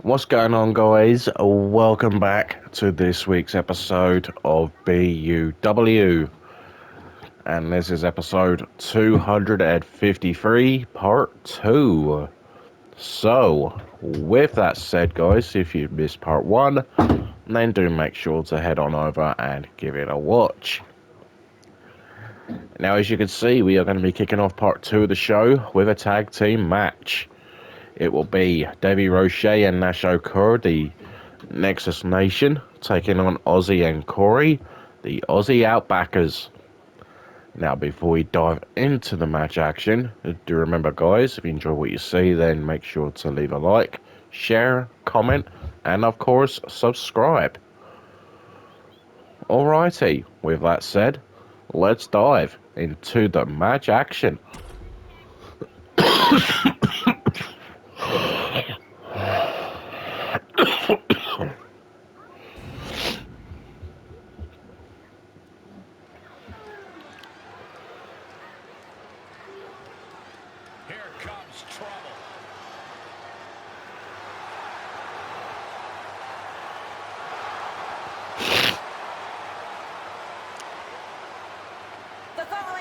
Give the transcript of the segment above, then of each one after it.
What's going on, guys? Welcome back to this week's episode of BUW. And this is episode 253, part 2. So, with that said, guys, if you missed part 1, then do make sure to head on over and give it a watch. Now, as you can see, we are going to be kicking off part 2 of the show with a tag team match. It will be Davey Roche and N.W.O, the Nexus Nation, taking on Aussie and Corey, the Aussie Outbackers. Now, before we dive into the match action, do remember, guys, if you enjoy what you see, then make sure to leave a like, share, comment, and of course, subscribe. Alrighty, with that said, let's dive into the match action.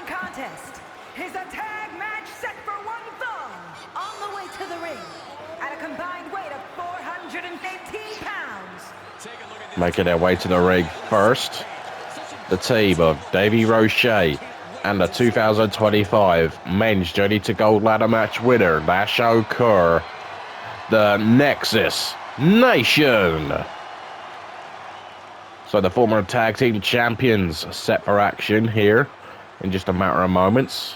Contest is a tag match set for one fall on the way to the ring at a combined weight of 418 pounds. Making their way to the ring first, the team of Davey Roche and the 2025 Men's Journey to Gold Ladder Match winner, N.W.O, the Nexus Nation. So the former tag team champions set for action here in just a matter of moments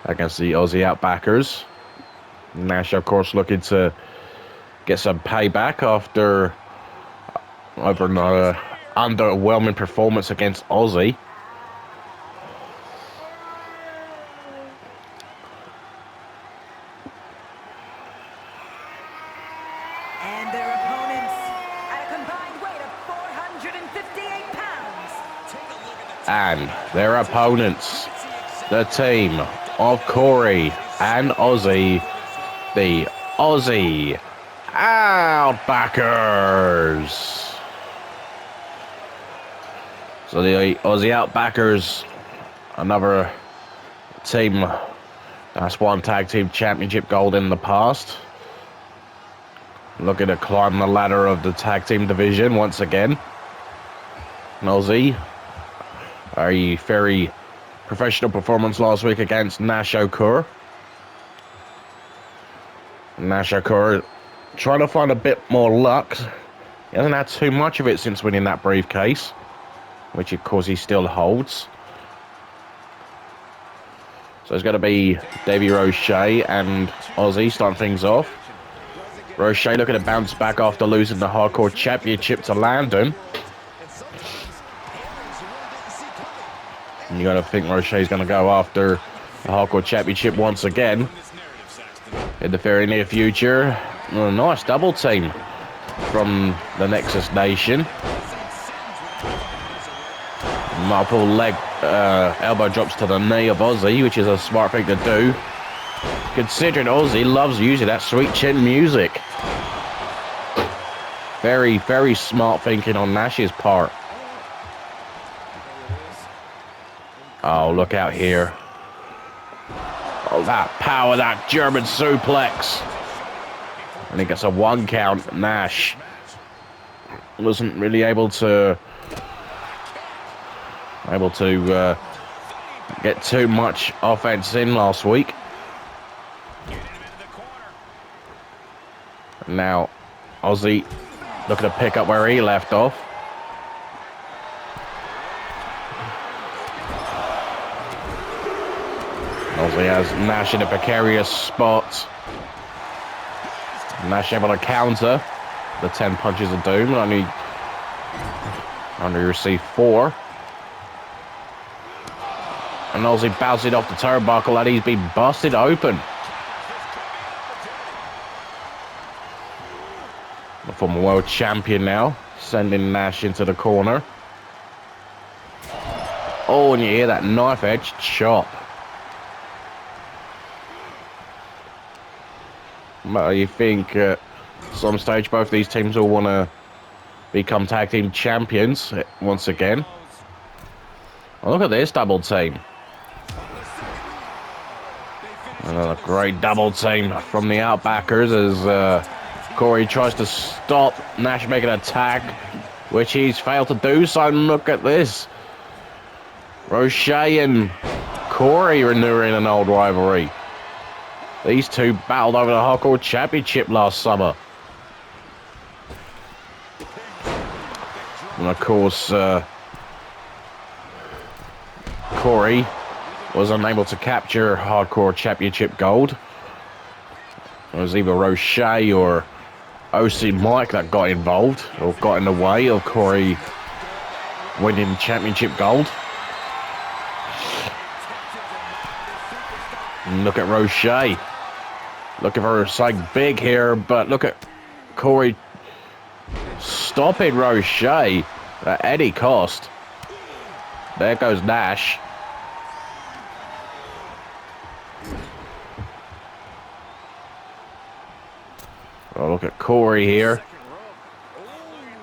against the Aussie Outbackers. Nash, of course, looking to get some payback after an underwhelming performance against Aussie. And their opponents at a combined weight of 458 pounds. And their opponents, the team of Corey and Aussie, the Aussie Outbackers. So the Aussie Outbackers, another team that's won tag team championship gold in the past, looking to climb the ladder of the tag team division once again. And Aussie, a very professional performance last week against N.W.O. N.W.O trying to find a bit more luck. He hasn't had too much of it since winning that briefcase, which of course he still holds. So it's going to be Davey Roche and Aussie starting things off. Roche looking to bounce back after losing the Hardcore Championship to Landon. And you got to think Roche's going to go after the Hardcore Championship once again in the very near future. Oh, nice double team from the Nexus Nation. Multiple leg elbow drops to the knee of Aussie, which is a smart thing to do, considering Aussie loves using that sweet chin music. Very, very smart thinking on Nash's part. Oh, look out here. Oh, that power, that German suplex. And he gets a 1 count. Nash wasn't really able to get too much offense in last week. Now, Aussie looking to pick up where he left off. Aussie has Nash in a precarious spot. Nash able to counter the 10 punches of doom. Only received 4. And Aussie bouncing off the turnbuckle and he's been busted open. The former world champion now, sending Nash into the corner. Oh, and you hear that knife edge chop. Well, you think Some stage, both these teams will want to become tag team champions once again. Oh, look at this double team. Another great double team from the Outbackers as Corey tries to stop Nash making a tag, which he's failed to do. So look at this. Roche and Corey renewing an old rivalry. These two battled over the Hardcore Championship last summer. And of course, Corey was unable to capture Hardcore Championship gold. It was either Roche or OC Mike that got involved or got in the way of Corey winning championship gold. And look at Roche. Looking for something big here, but look at Corey stopping Roche at any cost. There goes Nash. Oh, look at Corey here.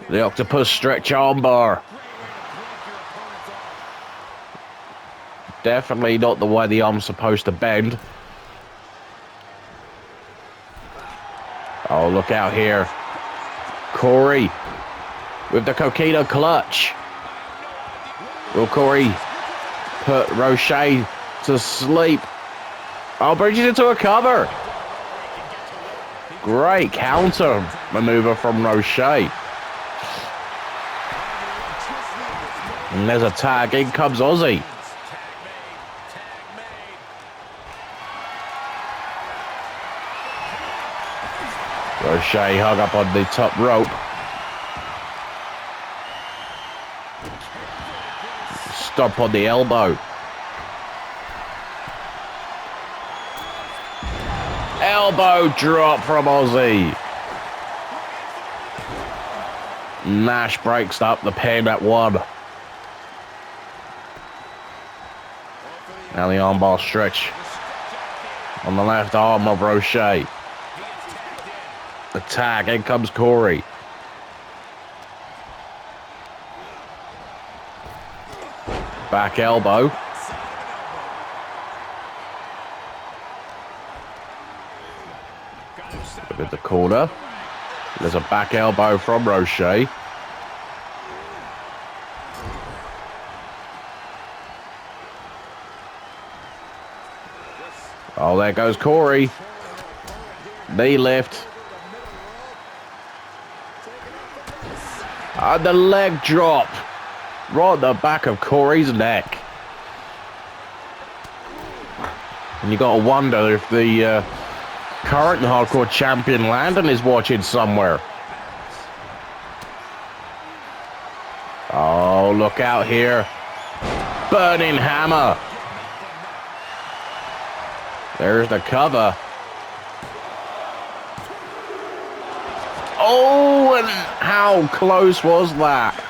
The octopus stretch armbar. Definitely not the way the arm's supposed to bend. Oh, look out here. Corey with the coquina clutch. Will Corey put Roche to sleep? Oh, brings it into a cover. Great counter maneuver from Roche. And there's a tag. In comes Aussie. Roche hung up on the top rope. Stomp on the elbow. Elbow drop from Aussie. Nash breaks up the pin at 1. Now the armbar stretch on the left arm of Roche. The tag, in comes Corey. Back elbow. With the corner. There's a back elbow from Roche. Oh, there goes Corey. Knee lift. And the leg drop. Right on the back of Corey's neck. And you got to wonder if the current Hardcore Champion Landon is watching somewhere. Oh, look out here. Burning hammer. There's the cover. Oh, and how close was that?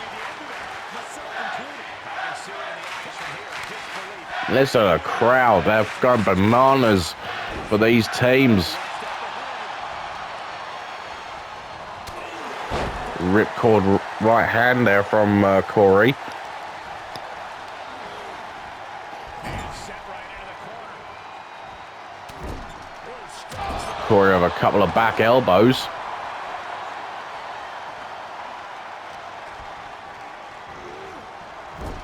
Listen to the crowd. They're going bananas for these teams. Ripcord right hand there from Corey. Corey with a couple of back elbows.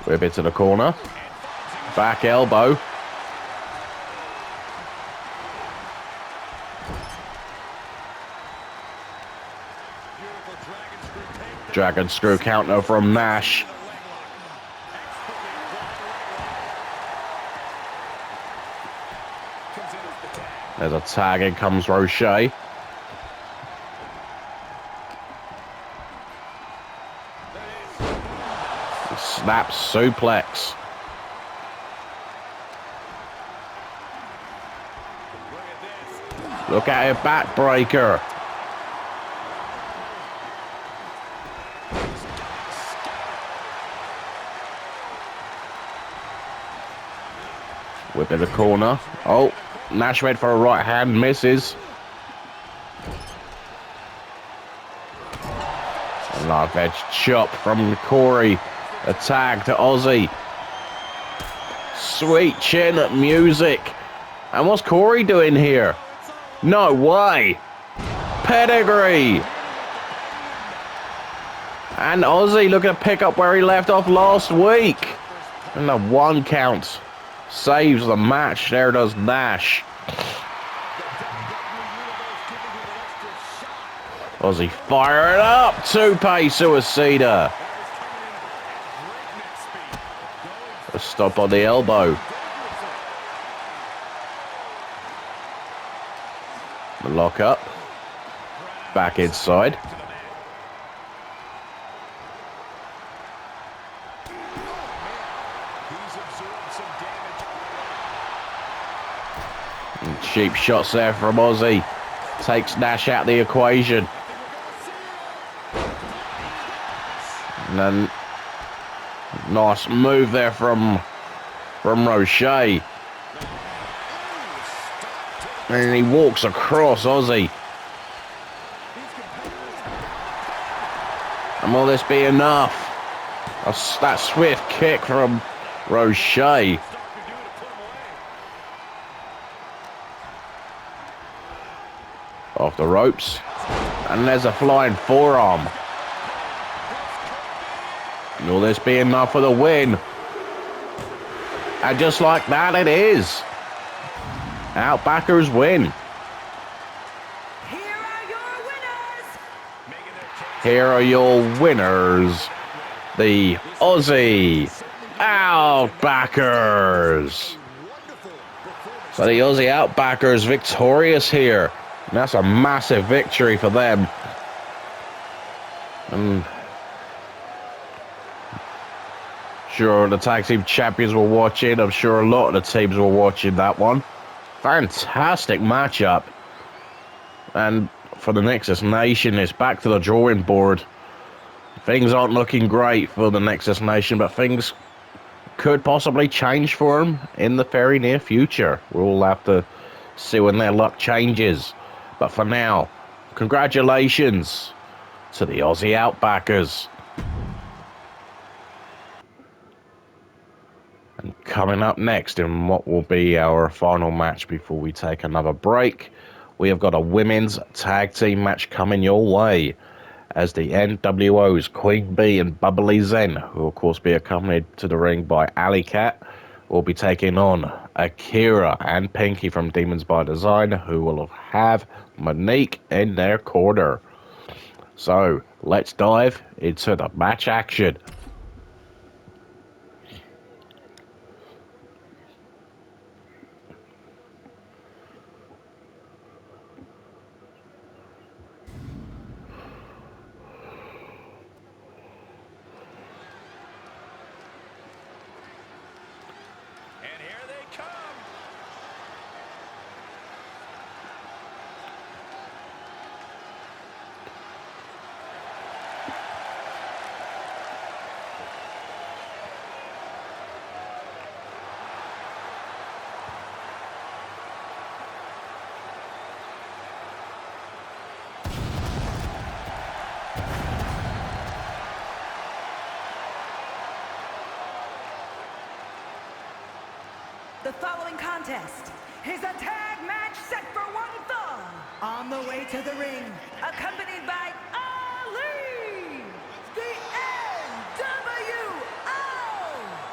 Whip it to the corner. Back elbow. Dragon screw counter from Nash. There's a tag, in comes Roche. Snap suplex. Look at it, backbreaker. Whip in the corner. Oh, Nash went for a right hand, misses. Knife edge chop from Corey. A tag to Aussie. Sweet chin music. And what's Corey doing here? No way. Pedigree. And Aussie looking to pick up where he left off last week. And the 1 count saves the match. There does Nash. Aussie fire it up. Tope suicida. A stop on the elbow. The lock up. Back inside. And cheap shots there from Aussie. Takes Nash out of the equation. And then nice move there from Roche. And he walks across Aussie. And will this be enough? That swift kick from Roche. Off the ropes. And there's a flying forearm. Will this be enough for the win? And just like that, it is. Outbackers win. Here are your winners. The Aussie Outbackers. So the Aussie Outbackers victorious here. And that's a massive victory for them. And sure the tag team champions were watching. I'm sure a lot of the teams were watching that one. Fantastic matchup. And for the Nexus Nation, it's back to the drawing board. Things aren't looking great for the Nexus Nation, but things could possibly change for them in the very near future. We'll have to see when their luck changes. But for now, congratulations to the Aussie Outbackers. And coming up next in what will be our final match before we take another break, we have got a women's tag team match coming your way as the N.W.O's Queen Bee and Bubbly Zen, who will of course be accompanied to the ring by Alley Cat, will be taking on Akira and Pinky from Demons by Design, who will have Monique in their corner. So let's dive into the match action. The following contest is a tag match set for 1 fall. On the way to the ring, accompanied by Ali, the N.W.O.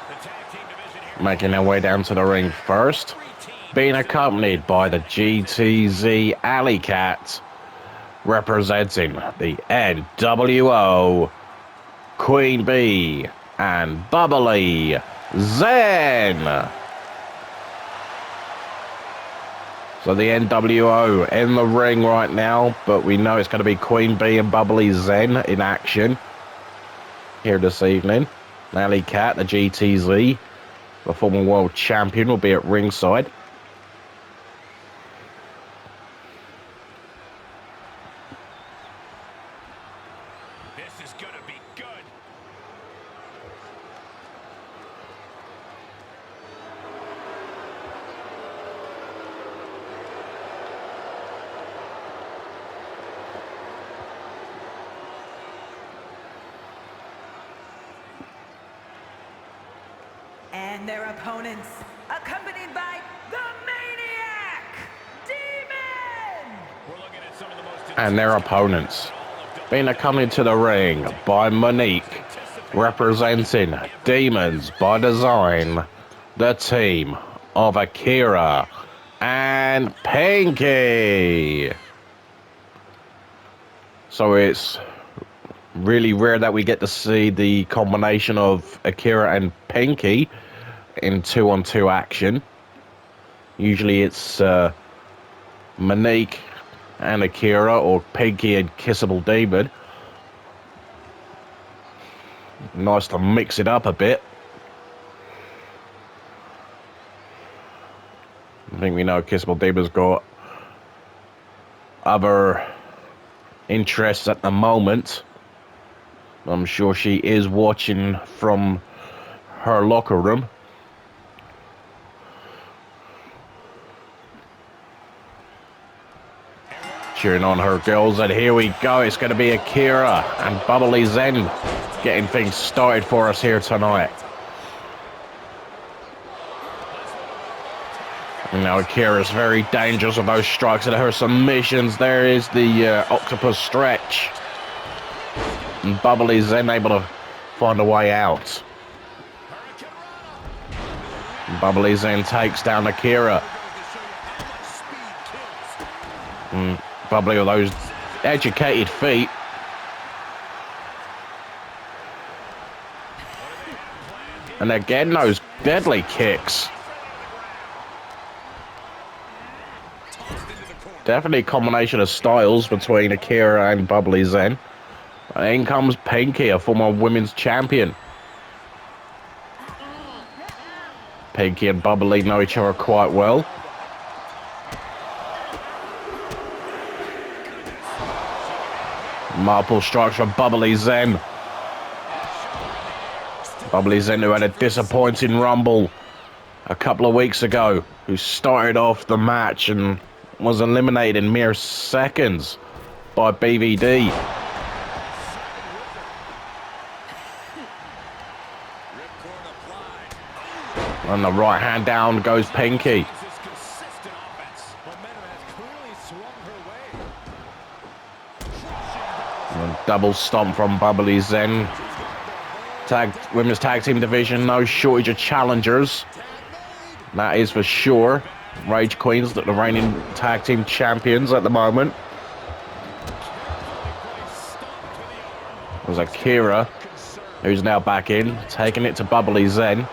The tag team division here. Making their way down to the ring first, being accompanied by the GTZ Alley Cat, representing the N.W.O, Queen Bee, and Bubbly Zen. So the N.W.O in the ring right now, but we know it's going to be Queen Bee and Bubbly Zen in action here this evening. Alley Cat, the GTZ, the former world champion, will be at ringside. This is going to be good. And their opponents, accompanied by the Maniac, Demon! We're looking at some of the most And their opponents being accompanied to the ring by Monique, representing Demons by Design, the team of Akira and Pinky. So it's really rare that we get to see the combination of Akira and Pinky in 2-on-2 action. Usually it's Monique and Akira, or Pinky and Kissable Demon. Nice to mix it up a bit. I think we know Kissable Demon's got other interests at the moment. I'm sure she is watching from her locker room. Cheering on her girls, and here we go. It's going to be Akira and Bubbly Zen getting things started for us here tonight. Now Akira's very dangerous with those strikes and her submissions. There is the octopus stretch. And Bubbly's then able to find a way out. Bubbly's then takes down Akira. Bubbly with those educated feet. And again, those deadly kicks. Definitely a combination of styles between Akira and Bubbly Zen. And in comes Pinky, a former women's champion. Pinky and Bubbly know each other quite well. Marple strikes from Bubbly Zen. Bubbly Zen, who had a disappointing rumble a couple of weeks ago, who started off the match and was eliminated in mere seconds by BVD. And the right hand down goes Pinky. And double stomp from Bubbly Zen. Women's tag team division, no shortage of challengers. That is for sure. Rage Queens, the reigning tag team champions at the moment. There's Akira, who's now back in, taking it to Bubbly Zen.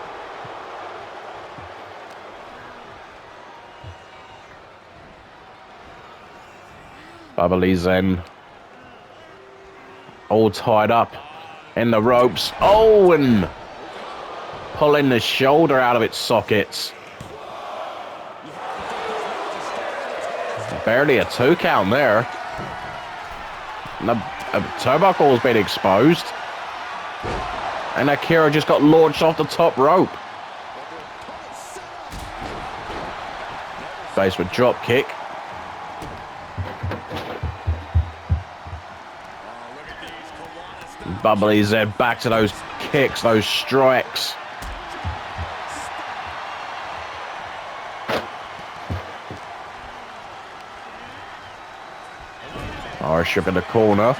Bubbly Zen all tied up in the ropes. Oh, and pulling the shoulder out of its sockets. Barely a 2 count there. And the turnbuckle has been exposed. And Akira just got launched off the top rope. Faced with drop kick. Bubbly Zen back to those kicks, those strikes. Arship in the corner.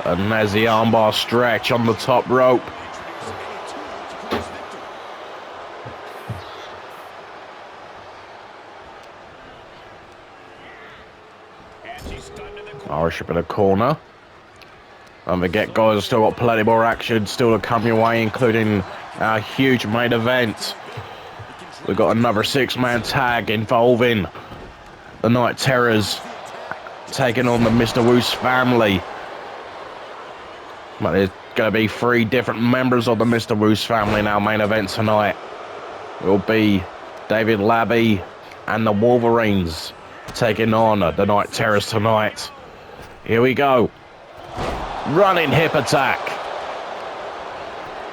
A Nazi armbar stretch on the top rope. Arship in the corner. Don't forget, guys, still got plenty more action still to come your way, including our huge main event. We've got another 6-man tag involving the Night Terrors taking on the Mr. Woos family. But there's going to be 3 different members of the Mr. Woos family in our main event tonight. It will be David Labby and the Wolverines taking on the Night Terrors tonight. Here we go. Running hip attack.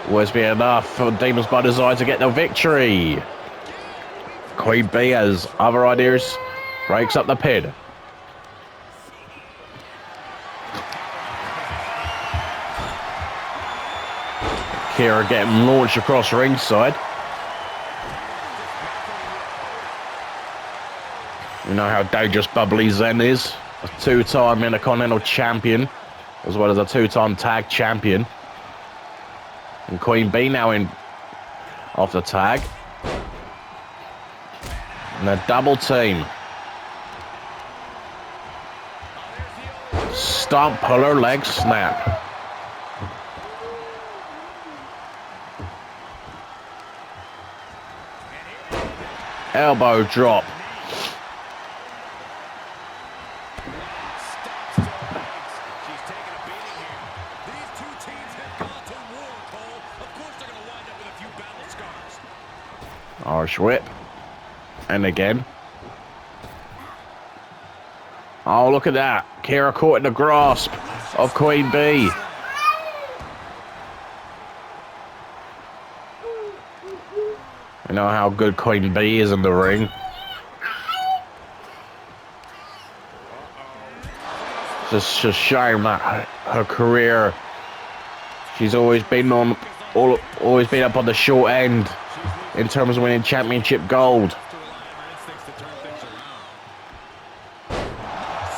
Always be enough for Demons by Design to get the victory. Queen Bee has other ideas. Breaks up the pin. Akira getting launched across ringside. You know how dangerous Bubbly Zen is. A two-time Intercontinental Champion, as well as a two-time Tag Champion. And Queen Bee now in off the tag. And a double team. Stomp, puller, leg snap. Elbow drop. Harsh whip. And again. Oh, look at that. Kira caught in the grasp of Queen Bee. You know how good Queen Bee is in the ring. It's just a shame that her career, she's always been always been up on the short end in terms of winning championship gold.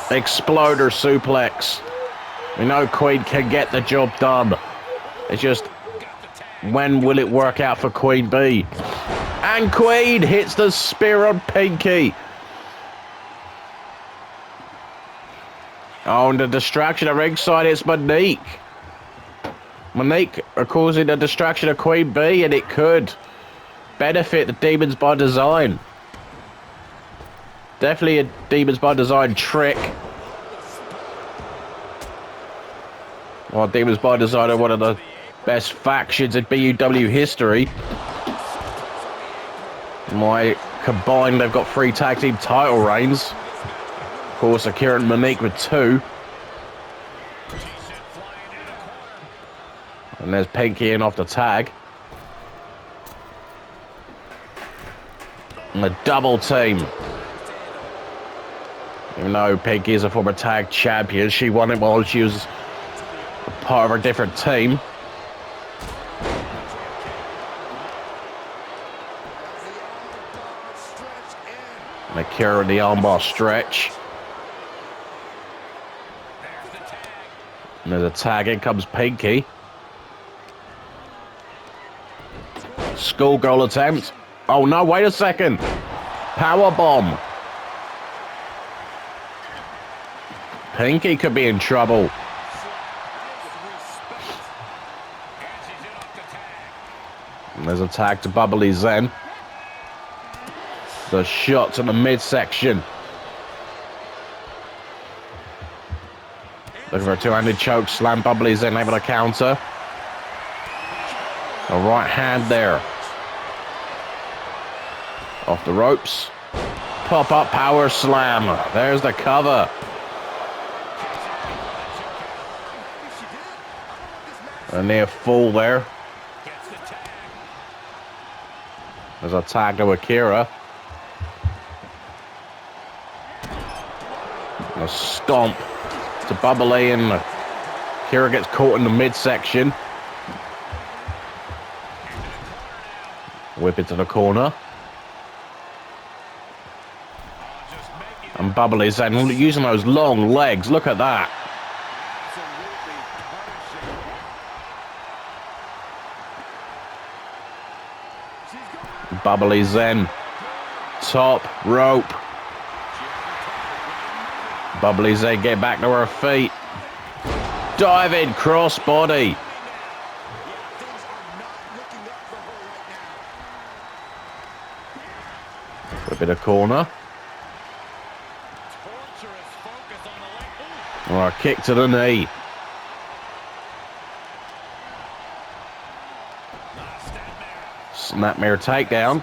Exploder suplex. We know Queen can get the job done. It's just, when will it work out for Queen Bee? And Queen hits the spear on Pinky. Oh, and the distraction at ringside, it's Monique. Monique are causing a distraction of Queen Bee, and it could benefit the Demons by Design. Definitely a Demons by Design trick. Well, Demons by Design are one of the best factions in BUW history. Combined, they've got 3 tag team title reigns. Of course, Akira and Monique with 2. And there's Pinky in off the tag. And a double team. Even though Pinky is a former tag champion, she won it while she was a part of a different team. And Akira in the armbar stretch. And there's a tag, in comes Pinky. Schoolgirl attempt. Oh no, wait a second. Power bomb. Pinky could be in trouble. And there's a tag to Bubbly Zen. The shot to the midsection. Looking for a two-handed choke slam. Bubbly Zen able to counter. A right hand there. Off the ropes. Pop-up power slam. There's the cover. A near fall there. There's a tag to Akira. A stomp to Bubbly, and Akira gets caught in the midsection. Whip it to the corner. And Bubbly's using those long legs. Look at that. Bubbly Zen. Top rope. Bubbly Zen get back to her feet. Diving crossbody. Whip it a corner. Or a kick to the knee. Snapmare takedown.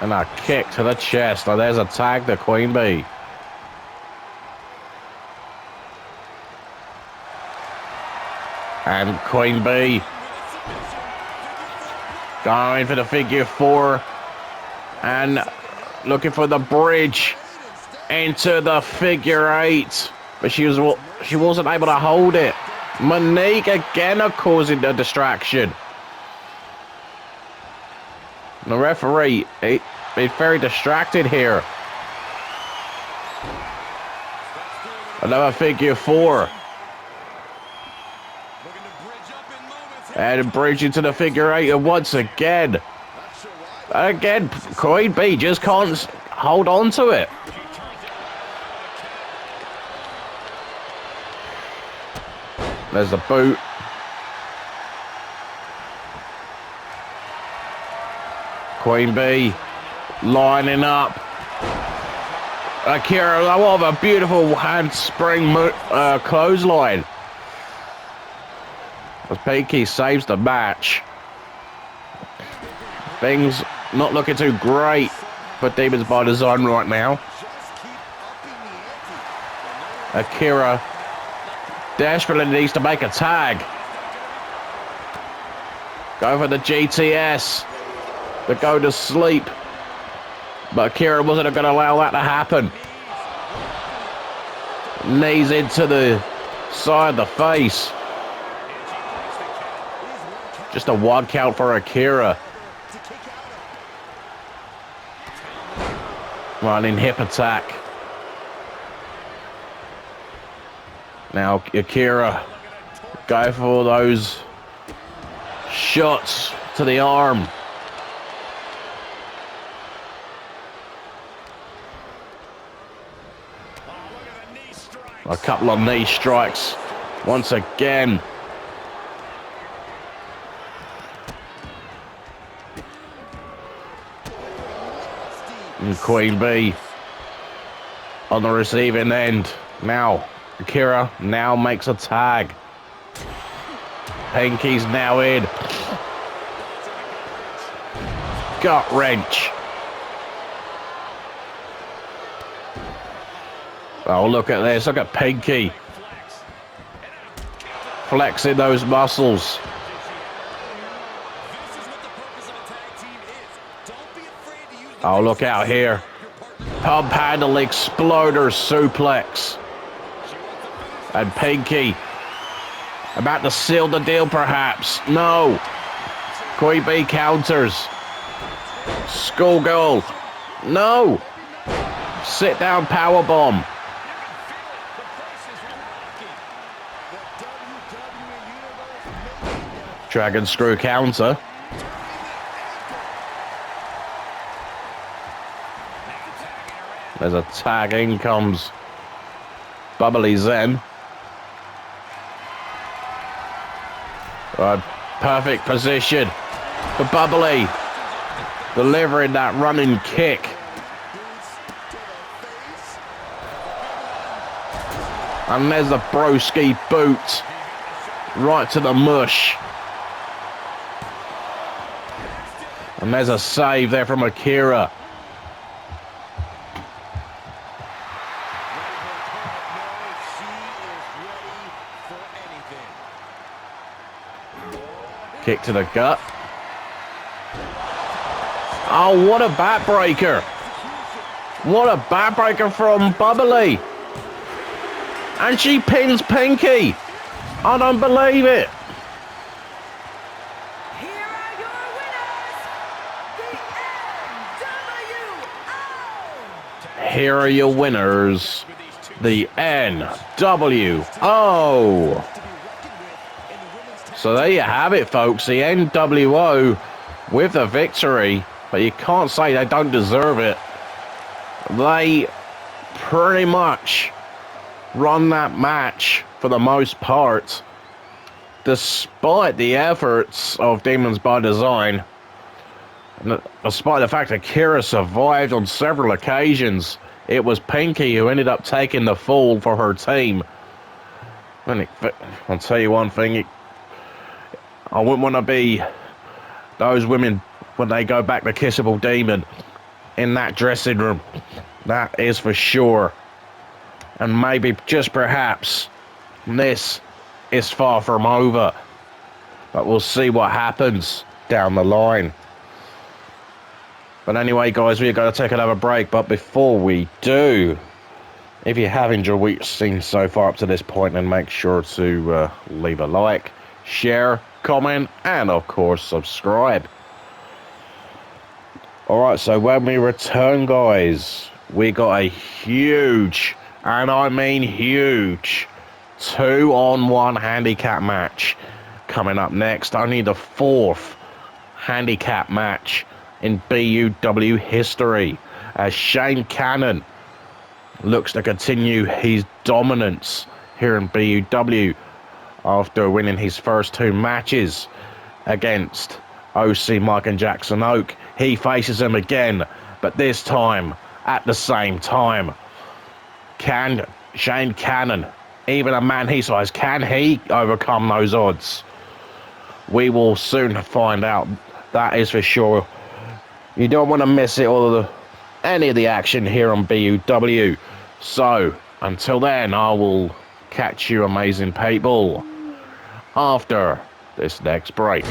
And a kick to the chest. Now there's a tag to Queen Bee. And Queen Bee going for the figure 4 and looking for the bridge into the figure 8, but she wasn't able to hold it. Monique again are causing the distraction. The referee, he's very distracted here. Another figure 4. And bridge into the figure 8 once again. Again, Queen B just can't hold on to it. There's the boot. Queen B lining up. Akira, what a beautiful handspring clothesline. As Pinky saves the match. Things not looking too great for Demons by Design right now. Akira desperately needs to make a tag. Go for the GTS. To go to sleep. But Akira wasn't going to allow that to happen. Knees into the side of the face. Just a 1 count for Akira. Running hip attack. Now Akira go for those shots to the arm. A couple of knee strikes once again. And Queen B on the receiving end. Now Akira now makes a tag. Pinky's now in. Gut wrench. Oh, look at this. Look at Pinky. Flexing those muscles. Oh, look out here. Pump handle exploder suplex. And Pinky about to seal the deal, perhaps. No. Queen B counters. Schoolgirl. No. Sit down powerbomb. Dragon screw counter. There's a tag. In comes Bubbly Zen. Perfect position for Bubbly. Delivering that running kick. And there's the broski boot. Right to the mush. And there's a save there from Akira. Kick to the gut. Oh, what a backbreaker. What a backbreaker from Bubbly. And she pins Pinky. I don't believe it. Here are your winners, the N.W.O. So there you have it, folks. The N.W.O. with the victory. But you can't say they don't deserve it. They pretty much run that match for the most part, despite the efforts of Demons by Design. And despite the fact that Akira survived on several occasions, it was Pinky who ended up taking the fall for her team. And I'll tell you one thing, I wouldn't want to be those women when they go back to Kissable Demon in that dressing room. That is for sure. And maybe, just perhaps, this is far from over. But we'll see what happens down the line. But anyway, guys, we're going to take another break. But before we do, If you have enjoyed what you've seen so far up to this point, then make sure to leave a like, share, comment, and of course subscribe. Alright, so when we return, guys, we got a huge, and I mean huge, 2-on-1 handicap match coming up next. Only the 4th handicap match in BUW history, as Shane Cannon looks to continue his dominance here in BUW after winning his first 2 matches against OC Mike and Jackson Oak. He faces him again, but this time at the same time. Can Shane Cannon, even a man his size, can he overcome those odds? We will soon find out, that is for sure. You don't want to miss it or any of the action here on BUW. So until then, I will catch you amazing people after this next break.